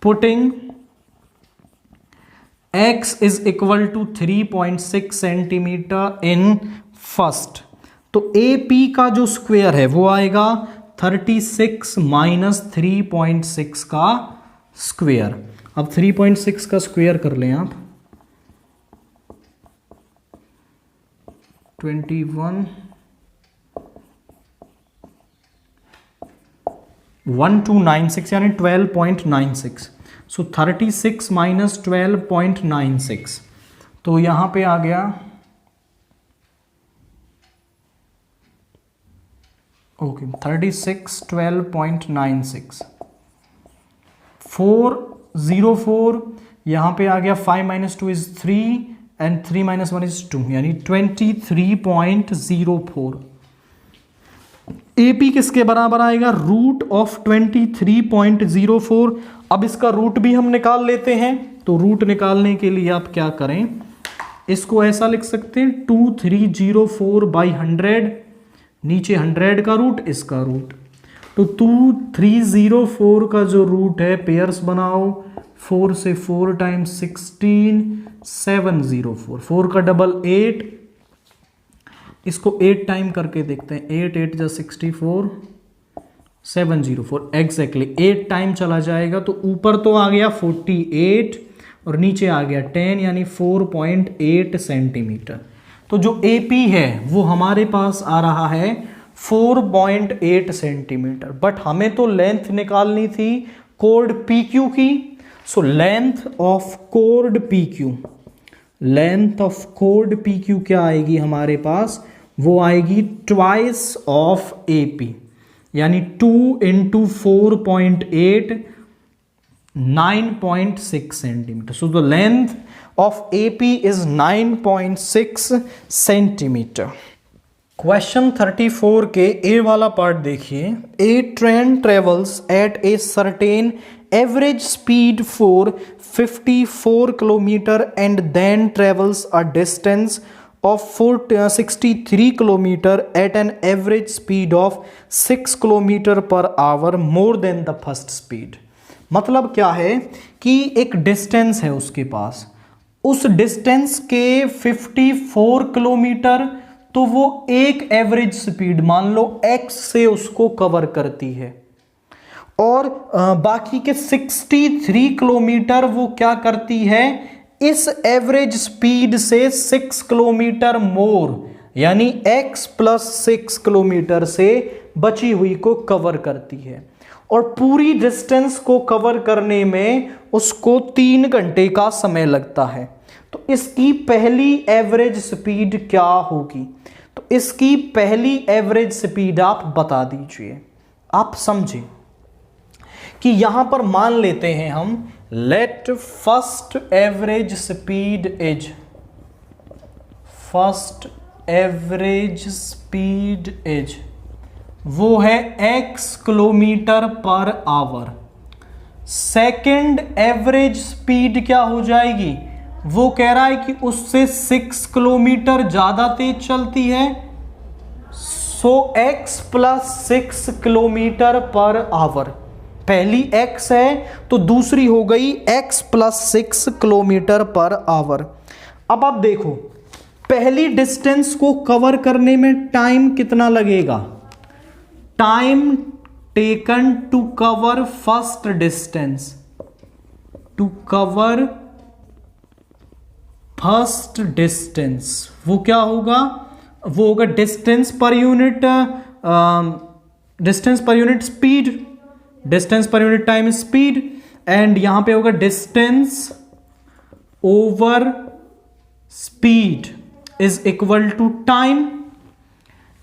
Speaker 1: Putting x is equal to 3.6 centimetre in first, तो AP का जो स्क्वायर है वो आएगा 36 माइनस 3.6 का स्क्वायर। अब 3.6 का स्क्वायर कर लें आप, 21 1296 यानी 12.96। सो 36 माइनस 12.96, तो यहाँ पे आ गया ओके 36 12.96, 404, यहाँ पे आ गया 5 minus 2 is 3 and 3 minus 1 is 2, यानी 23.04। AP किसके बराबर आएगा? Root of 23.04। अब इसका रूट भी हम निकाल लेते हैं, तो रूट निकालने के लिए आप क्या करें, इसको ऐसा लिख सकते हैं 2304/100, नीचे 100 का रूट, इसका रूट, तो 2304 का जो रूट है पेयर्स बनाओ, 4 से 4 टाइम्स 16 704, 4 का डबल 8, इसको 8 टाइम करके देखते हैं, 8 8 जा 64 704, एग्जैक्टली 8 टाइम चला जाएगा, तो ऊपर तो आ गया 48 और नीचे आ गया 10, यानी 4.8 सेंटीमीटर। तो जो AP है वो हमारे पास आ रहा है 4.8 सेंटीमीटर, बट हमें तो लेंथ निकालनी थी कोड PQ की। So length of code PQ, length of code PQ क्या आएगी हमारे पास? वो आएगी ट्वाइस ऑफ AP, यानी 2 into 4.8 9.6 centimetre. So the length of AP is 9.6 centimetre. Question 34 के ए वाला पार्ट देखिए। A train travels at a certain average speed for 54 kilometre and then travels a distance of 63 kilometre at an average speed of 6 kilometre per hour more than the first speed. मतलब क्या है कि एक distance है उसके पास, उस distance के 54 kilometre, तो वो एक एवरेज स्पीड मान लो x से उसको कवर करती है, और बाकी के 63 किलोमीटर वो क्या करती है, इस एवरेज स्पीड से 6 किलोमीटर मोर, यानी x प्लस 6 किलोमीटर से बची हुई को कवर करती है, और पूरी डिस्टेंस को कवर करने में उसको 3 घंटे का समय लगता है। तो इसकी पहली एवरेज स्पीड क्या होगी? तो इसकी पहली एवरेज स्पीड आप बता दीजिए, आप समझें कि यहां पर मान लेते हैं हम, let first average speed is, first average speed is, वो है x kilometre per our. Second average speed क्या हो जाएगी? वो कह रहा है कि उससे 6 किलोमीटर ज्यादा तेज चलती है, सो x plus 6 kilometre per our. पहली x है तो दूसरी हो गई x plus 6 kilometre per our. अब आप देखो, पहली डिस्टेंस को कवर करने में टाइम कितना लगेगा? Time taken to cover first distance, to cover first distance, वो क्या होगा? वो होगा distance per unit, distance per unit speed, distance per unit time speed, and यहां पे होगा distance over speed is equal to time.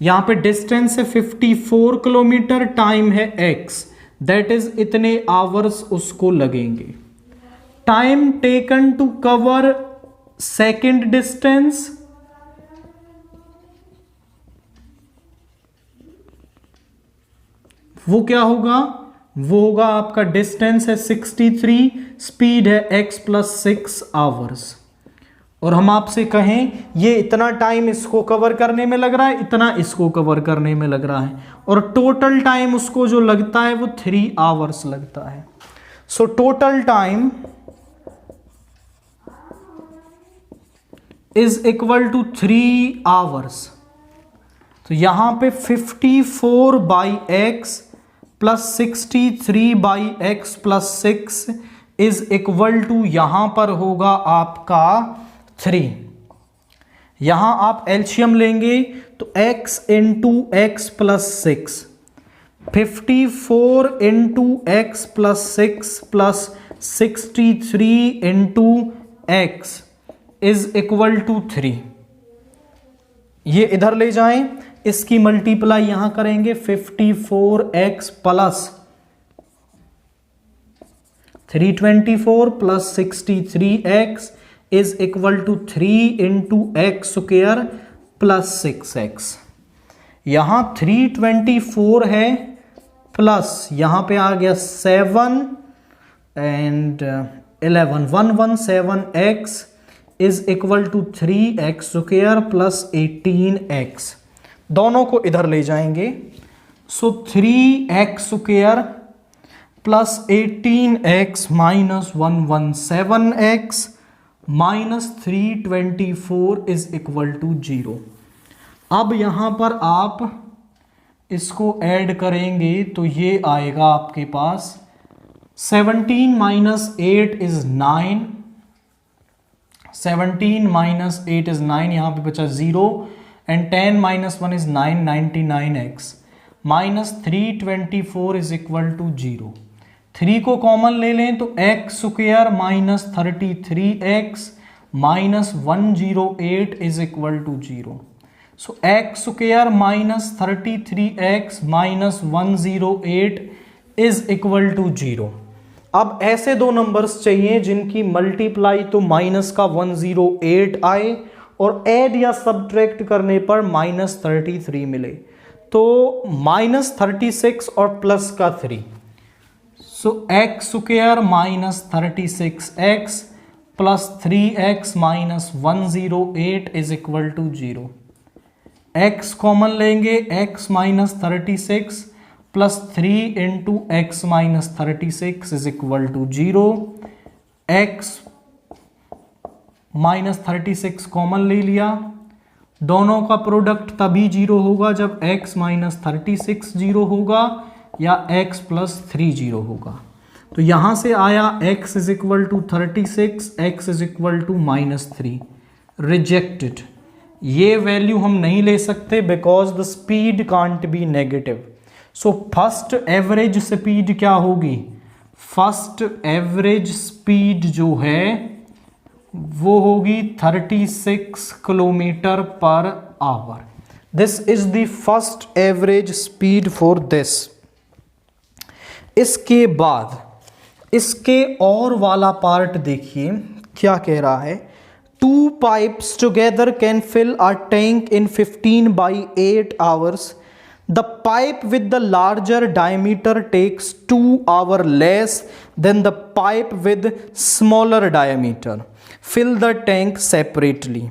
Speaker 1: यहां पे डिस्टेंस है 54 किलोमीटर, टाइम है x, दैट इज इतने आवर्स उसको लगेंगे। Time taken to cover second distance, वो क्या होगा? वो होगा आपका डिस्टेंस है 63, स्पीड है x प्लस 6 आवर्स। और हम आपसे कहें ये इतना टाइम इसको कवर करने में लग रहा है, इतना इसको कवर करने में लग रहा है, और टोटल टाइम उसको जो लगता है वो 3 आवर्स लगता है। So total time is equal to 3 hours. तो यहां पे 54/x plus 63/x plus 6 is equal to, यहां पर होगा आपका 3। यहां आप एलसीएम लेंगे तो x into x plus 6, 54 into x plus 6 plus 63 into x is equal to 3। ये इधर ले जाएं, इसकी मल्टीप्लाई यहां करेंगे 54x plus 324 plus 63x is equal to 3 into x square plus 6x। यहां 324 है प्लस यहां पे आ गया 7 and 11 117x is equal to 3x square plus 18x। दोनों को इधर ले जाएंगे, so 3x square plus 18x minus 117x minus 324 is equal to 0। अब यहां पर आप इसको ऐड करेंगे तो ये आएगा आपके पास 17 माइनस 8 इज 9, 17 माइनस 8 इज 9, यहां पे बचा 0 and 10 minus 1 is 9, 99x minus 324 is equal to 0। 3 को कॉमन ले लें तो x square minus 33x minus 108 is equal to 0। So x square minus 33x minus 108 is equal to 0। अब ऐसे दो नंबर्स चाहिए जिनकी मल्टीप्लाई तो माइनस का 108 आए और ऐड या सब्ट्रैक्ट करने पर माइनस 33 मिले। तो माइनस 36 और प्लस का 3, so x square minus 36x plus 3x minus 108 is equal to 0। x common लेंगे, x minus 36 plus 3 into X minus 36 is equal to 0। x minus 36 common ले लिया, दोनों का प्रोडक्ट तभी 0 होगा जब x माइनस 36 0 होगा या x प्लस 3 0 होगा। तो यहां से आया x is equal to 36, x is equal to minus 3, rejected. ये वैल्यू हम नहीं ले सकते because the speed can't be negative. So first average speed क्या होगी? फर्स्ट एवरेज स्पीड जो है वो होगी 36 kilometre per our. This is the first average speed for this. इसके बाद इसके और वाला पार्ट देखिए क्या कह रहा है। 2 pipes together can fill a tank in 15 by 8 hours. The pipe with the larger diameter takes 2 hours less than the pipe with smaller diameter. Fill the tank separately.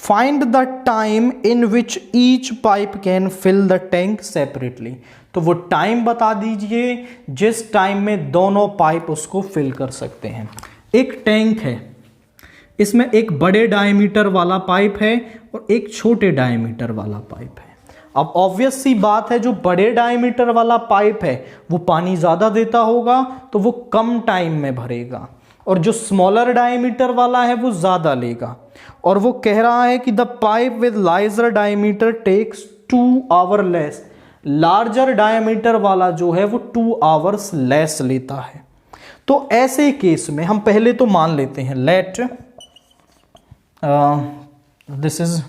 Speaker 1: Find the time in which each pipe can fill the tank separately. तो वो time बता दीजिए जिस time में दोनों pipe उसको fill कर सकते हैं। एक टैंक है, इसमें एक बड़े डायमीटर वाला पाइप है और एक छोटे डायमीटर वाला पाइप है। अब ऑब्वियस सी बात है, जो बड़े डायमीटर वाला पाइप है वो पानी ज़्यादा देता होगा तो वो कम टाइम में भरेगा, और जो स्मॉलर डायमीटर वाला है वो ज़्यादा लेगा। और वो कह रहा है कि the pipe with larger diameter takes 2 hours less. Larger diameter वाला जो है वो 2 hours लेस लेता है। तो ऐसे केस में हम पहले तो मान लेते हैं, let this is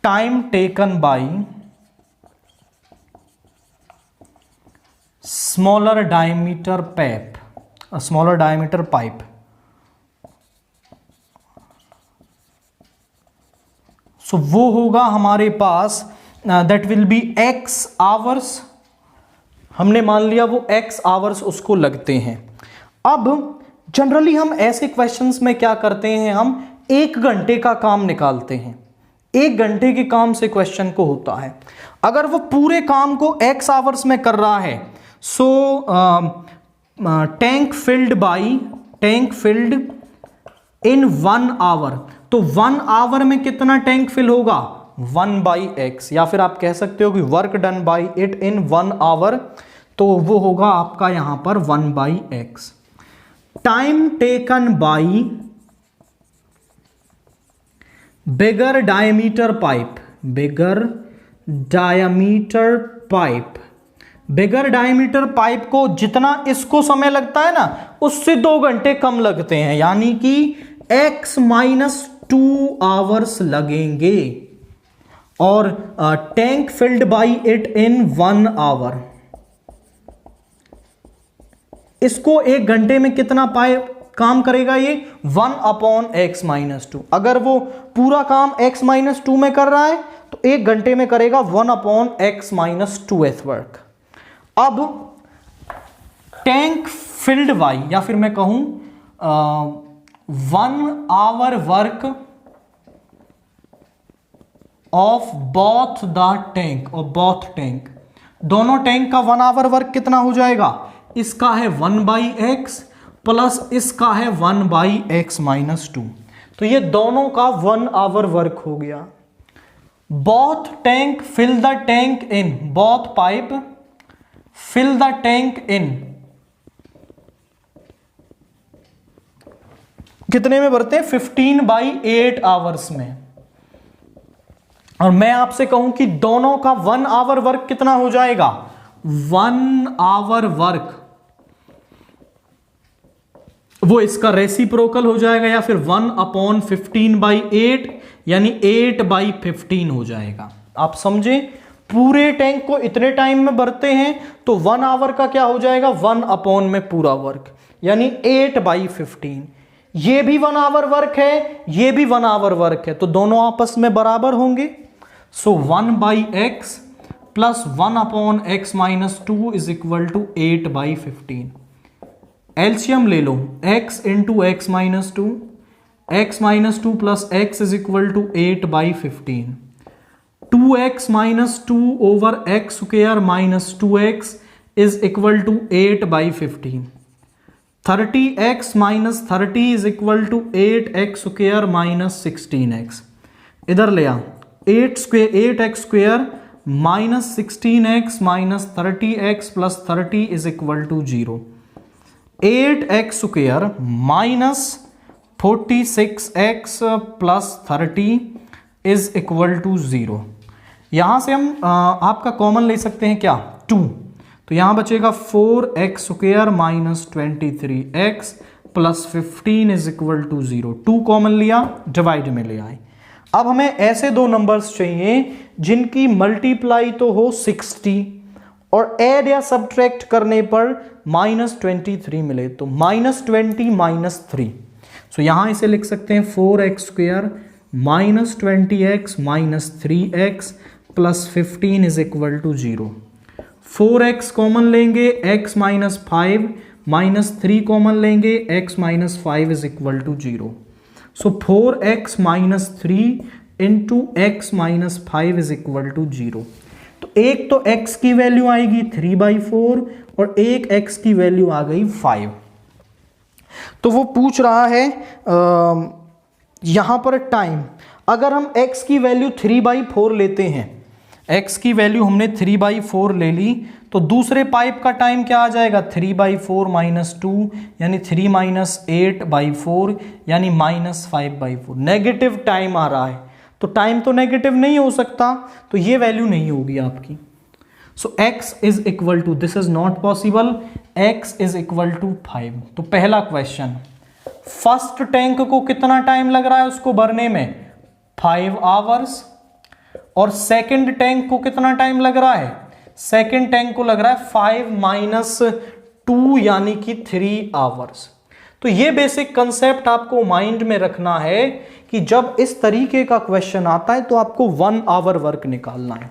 Speaker 1: time taken by smaller diameter pipe, so वो होगा हमारे पास that will be x hours. हमने मान लिया वो x आवर्स उसको लगते हैं। अब जनरली हम ऐसे क्वेश्चंस में क्या करते हैं, हम 1 घंटे का काम निकालते हैं। 1 घंटे के काम से क्वेश्चन को होता है। अगर वो पूरे काम को x आवर्स में कर रहा है, सो टैंक फिल्ड इन 1 hour, तो 1 hour में कितना टैंक फिल होगा? 1/x, या फिर आप कह सकते हो कि work done by it in 1 hour, तो वो होगा आपका यहां पर 1/x। Time taken by bigger diameter pipe bigger diameter pipe को जितना इसको समय लगता है ना, उससे 2 घंटे कम लगते हैं, यानी कि x - 2 आवर्स लगेंगे। और tank filled by it in 1 hour, इसको 1 घंटे में कितना पाइप काम करेगा? ये 1/x - 2। अगर वो पूरा काम x - 2 में कर रहा है तो 1 घंटे में करेगा 1/x - 2th वर्क। अब टैंक फिल्ड बाई, या फिर मैं कहूं 1 hour work of both the tank, और बोथ टैंक, दोनों टैंक का 1 आवर वर्क कितना हो जाएगा? इसका है 1/x प्लस इसका है 1/x - 2। तो ये दोनों का 1 आवर वर्क हो गया। Both tank fill the tank in, both pipe fill the tank in कितने में भरते हैं? 15/8 आवर्स में। और मैं आपसे कहूं कि दोनों का 1 आवर वर्क कितना हो जाएगा? 1 आवर वर्क वो इसका रेसिप्रोकल हो जाएगा, या फिर 1/15/8 यानी 8/15 हो जाएगा। आप समझे? पूरे टैंक को इतने टाइम में भरते हैं तो 1 आवर का क्या हो जाएगा? 1 में पूरा वर्क, यानी 8/15। ये भी 1 आवर वर्क है, ये भी 1 आवर वर्क है, तो दोनों आपस में बराबर होंगे। So 1/x plus 1/x - 2 is equal to 8/15। LCM ले लो, x into x - 2, x - 2 plus x is equal to 8/15। 2x - 2 over x square minus 2x is equal to 8/15। 30x - 30 is equal to 8x square minus 16x। इधर ले आ, 8x square minus 16x minus 30x plus 30 is equal to 0। 8x square minus 46x plus 30 is equal to 0। यहां से हम आपका common ले सकते हैं क्या? 2, तो यहां बचेगा 4x square minus 23x plus 15 is equal to 0। 2 common लिया, डिवाइड में ले आए। अब हमें ऐसे दो नंबर्स चाहिए जिनकी मल्टीप्लाई तो हो 60 और ऐड या सब्ट्रैक्ट करने पर -23 मिले, तो -20 - 3। सो यहां इसे लिख सकते हैं 4x square minus 20x minus 3x plus 15 is equal to 0। 4x common लेंगे, x माइनस 5 माइनस 3 कॉमन लेंगे, x minus 5 is equal to 0। So 4x minus 3 into x minus 5 is equal to 0। तो एक तो x की value आएगी 3/4 और एक x की वैल्यू आ गई 5। तो वो पूछ रहा है यहां पर टाइम, अगर हम x की वैल्यू 3/4 लेते हैं, x की वैल्यू हमने 3/4 ले ली, तो दूसरे पाइप का टाइम क्या आ जाएगा? 3/4 माइनस 2 यानी 3 माइनस 8/4 यानी -5/4। नेगेटिव टाइम आ रहा है, तो टाइम तो नेगेटिव नहीं हो सकता, तो ये वैल्यू नहीं होगी आपकी। So x is equal to, this is not possible, x is equal to 5। तो पहला क्वेश्चन, फर्स्ट टैंक को कितना टाइम लग रहा है उसको भरने में? 5 आवर्स। और सेकंड टैंक को कितना टाइम लग रहा है? सेकंड टैंक को लग रहा है 5 माइनस 2 यानी कि 3 आवर्स। तो ये बेसिक कंसेप्ट आपको माइंड में रखना है कि जब इस तरीके का क्वेश्चन आता है तो आपको 1 आवर वर्क निकालना है।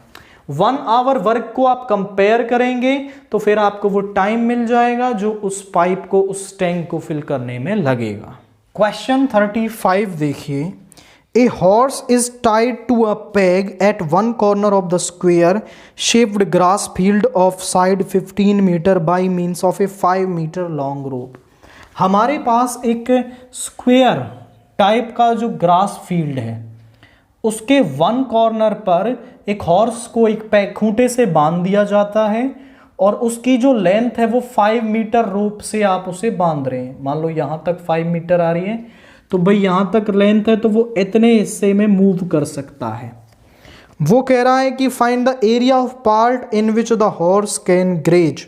Speaker 1: 1 आवर वर्क को आप कंपेयर करेंगे तो फिर आपको वो टाइम मिल जाएगा जो उस पाइप को, उस टैंक को फिल करने में लगेगा। क्वेश्चन 35 देखिए। A horse is tied to a peg at one corner of the square shaped grass field of side 15 meter by means of a 5 meter long rope। हमारे पास एक स्क्वायर टाइप का जो grass field है, उसके one corner पर एक horse को एक पैग खूंटे से बांध दिया जाता है और उसकी जो लेंथ है वो 5 मीटर रोप से आप उसे बांध रहे हैं। मान लो यहां तक 5 मीटर आ रही है, तो भाई यहां तक लेंथ है तो वो इतने हिस्से में मूव कर सकता है। वो कह रहा है कि find the area of part in which the horse can graze.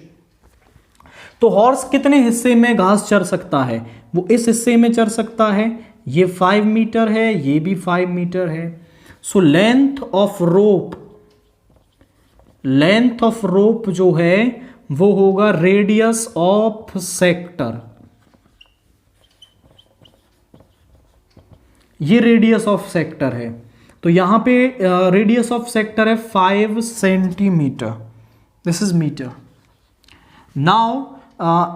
Speaker 1: तो हॉर्स कितने हिस्से में घास चर सकता है? वो इस हिस्से में चर सकता है, ये 5 मीटर है, ये भी 5 मीटर है। सो लेंथ ऑफ रोप जो है वो होगा रेडियस ऑफ सेक्टर। ये रेडियस ऑफ सेक्टर है, तो यहां पे रेडियस ऑफ सेक्टर है 5 centimetre, this is metre. Now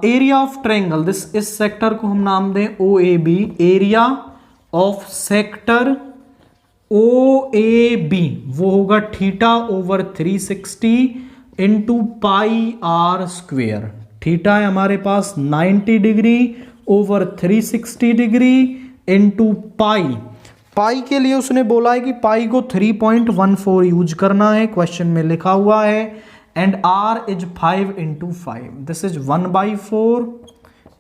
Speaker 1: area of triangle, इस सेक्टर को हम नाम दें OAB। Area of sector OAB वो होगा θ/360 इंटू πr²। थीटा है हमारे पास 90 degree over 360 degree into pi के लिए उसने बोला है कि पाई को 3.14 यूज करना है, क्वेश्चन में लिखा हुआ है। And r is 5 into 5, this is 1/4,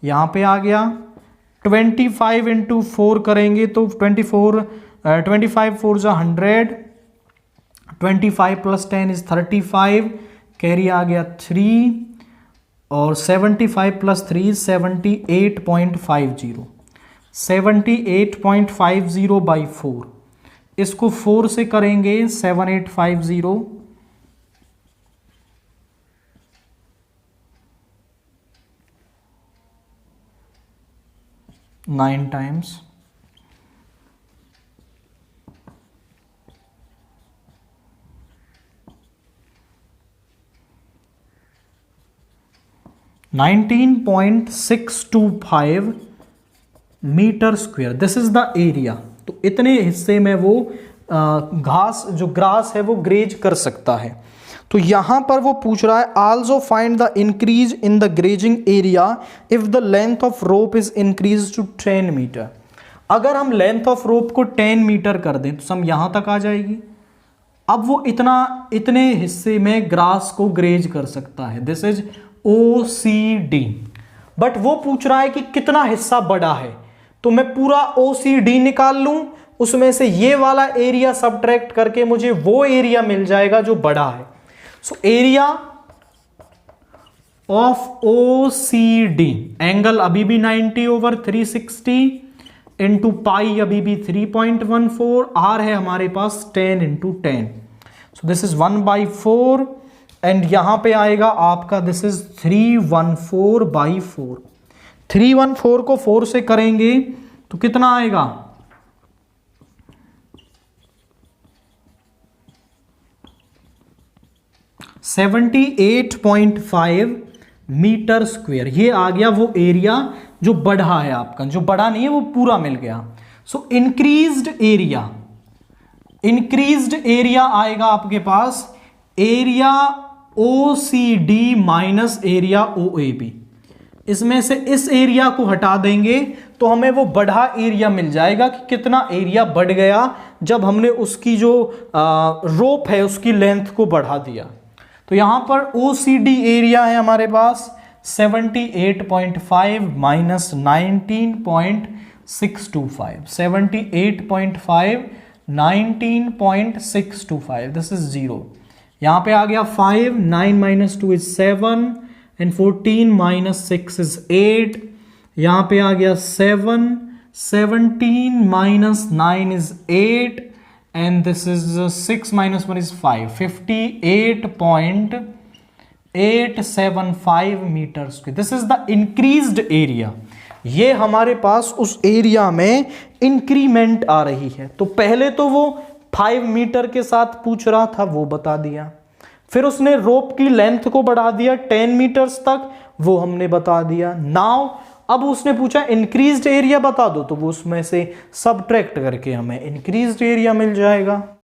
Speaker 1: यहां पे आ गया। 25 इंटू 4 करेंगे तो 25 4 जा 100, 25 प्लस 10 इज 35, कैरी आ गया 3, और 75 प्लस 3 इज 78.50, 78.50/4। इसको 4 से करेंगे 7850, 9 times, $19.625 metre square, this is the area. तो इतने हिस्से में वो घास जो ग्रास है वो ग्रेज कर सकता है। तो यहां पर वो पूछ रहा है also find the increase in the grazing area if the length of rope is increase to 10 metre. अगर हम लेंथ ऑफ रोप को 10 मीटर कर दें तो सम यहां तक आ जाएगी। अब वो इतने हिस्से में ग्रास को ग्रेज कर सकता है, दिस इज OCD। बट वो पूछ रहा है कि कितना हिस्सा बड़ा है, तो मैं पूरा OCD निकाल लूं, उसमें से ये वाला एरिया सबट्रैक्ट करके मुझे वो एरिया मिल जाएगा जो बड़ा है। So area of OCD, angle अभी भी 90/360 इंटू पाई अभी भी 3.14, r है हमारे पास 10 into 10, so this is 1/4, and यहां पे आएगा आपका दिस इज 314/4। 314 को 4 से करेंगे तो कितना आएगा? 78.5 मीटर स्क्वायर। ये आ गया वो एरिया जो बढ़ा है आपका, जो बड़ा नहीं है वो पूरा मिल गया। सो इंक्रीज्ड एरिया आएगा आपके पास area OCD minus area OAB। इसमें से इस एरिया को हटा देंगे तो हमें वो बढ़ा एरिया मिल जाएगा कि कितना एरिया बढ़ गया जब हमने उसकी जो रोप है उसकी लेंथ को बढ़ा दिया। तो यहां पर OCD एरिया है हमारे पास 78.5 माइनस 19.625, 78.5 19.625, दिस इज 0। यहां पे आ गया 5, 9 minus 2 is 7, and 14 minus 6 is 8। यहां पे आ गया 7, 17 minus 9 is 8, and this is 6 minus 1 is 5, 58.875 metre square. This is the increased area. ये हमारे पास उस एरिया में इंक्रीमेंट आ रही है। तो पहले तो वो 5 मीटर के साथ पूछ रहा था, वो बता दिया। फिर उसने रोप की लेंथ को बढ़ा दिया 10 मीटर्स तक, वो हमने बता दिया। नाउ अब उसने पूछा इंक्रीज्ड एरिया बता दो, तो वो उसमें से सबट्रैक्ट करके हमें इंक्रीज्ड एरिया मिल जाएगा।